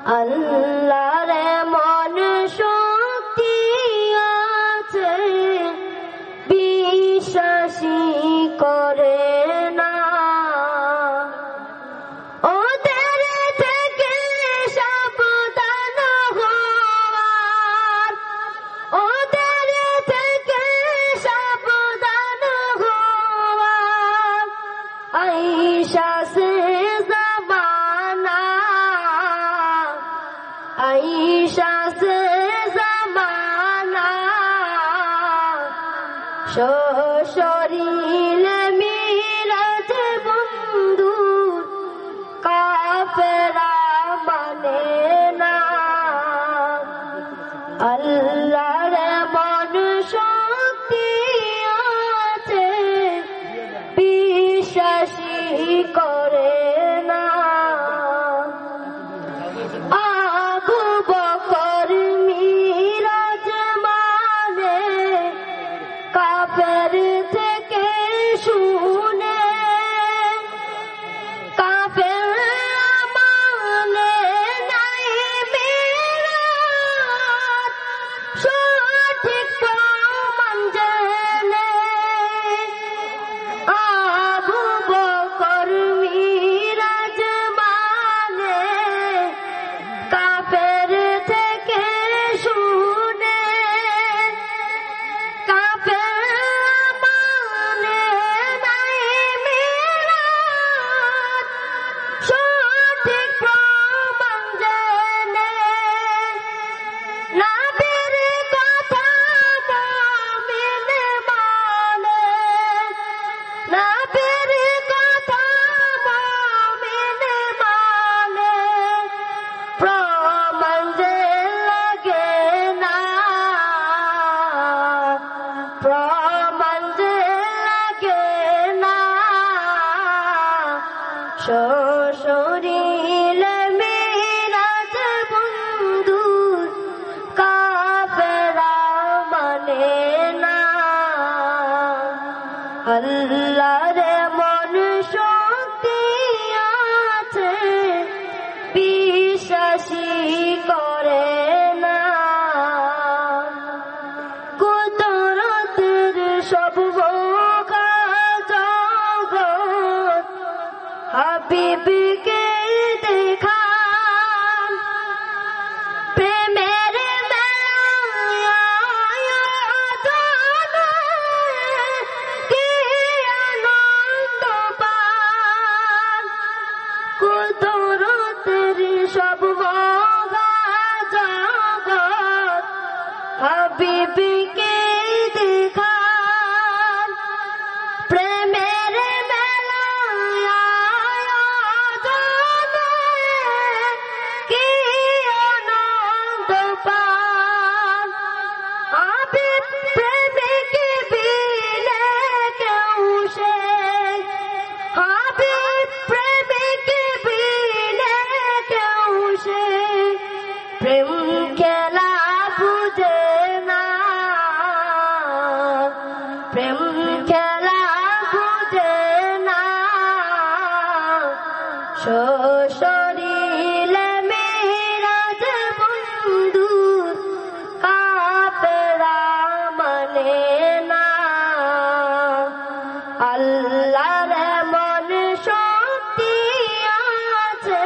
আল্লাহর মন শক্তি আছে বিশ্বাসী করে না ওদের থেকে সাবধান হওয়ার ওদের থেকে সাবধান হওয়ার আয়েশা সে জমানা আয়েশা সে জমানা শরীরে মিরাজ বন্ধু কাফেরা মানে না আল্লাহর মন শক্তি আছে বিশ্বাসী করে না আবু বকর মিরাজ মানে কাফের থেকে শুনে কাফের মানে নাই মিরাজ সঠিক প্রমাণ জেনে আবু বকর মিরাজ মানে কাফের থেকে শুনে কাফের মানে নাই মিরাজ সঠিক প্রমাণ জেনে নবীর কথা মুমিন মানে নবীর কথা মুমিন মানে প্রমাণ যে লাগে না প্রমাণ যে লাগে না শরীরে মিরাজ বন্ধু কাফেরা মানে না আল্লাহর মন শক্তি আছে বিশ্বাসী করে না কুদরতের সব জগৎ হাবিবকে দেখান প্রেমের মেলায় জানে কি আনন্দ পান কুদরতের সব জগৎ হাবিবকে দেখান প্রেমের মেলায় জানে কি আনন্দ পান হাবিব প্রেমিক বিনে কেউ সে হাবিব প্রেমিক বিনে কেউ সে প্রেম খেলা বুঝে না প্রেম খেলা বুঝে না শরীরে মিরাজ বন্ধু কাফেরা মানে না আল্লাহর মন শক্তি আছে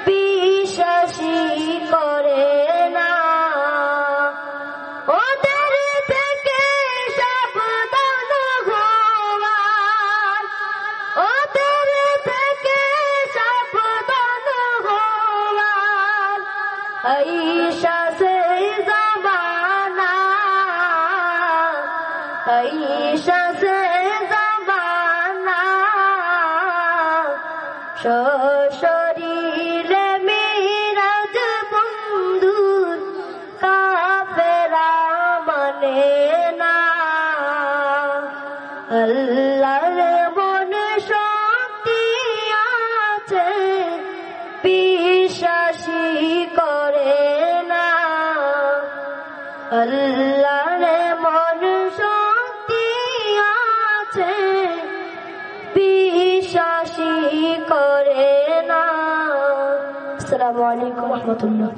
বিশ্বাসী করে না ওদের থেকে সাবধান হওয়ার ওদের থেকে সাবধান হওয়ার আয়েশা সে জমানা আয়েশা সে জমানা শরীরে মিরাজ বন্ধু কাফেরা মানে না আল্লাহর মন শক্তি আছে বিশ্বাসী করে না আল্লাহর মন শক্তি আছে বিশ্বাসী করে না আসসালামু আলাইকুম রহমতুল্লাহ।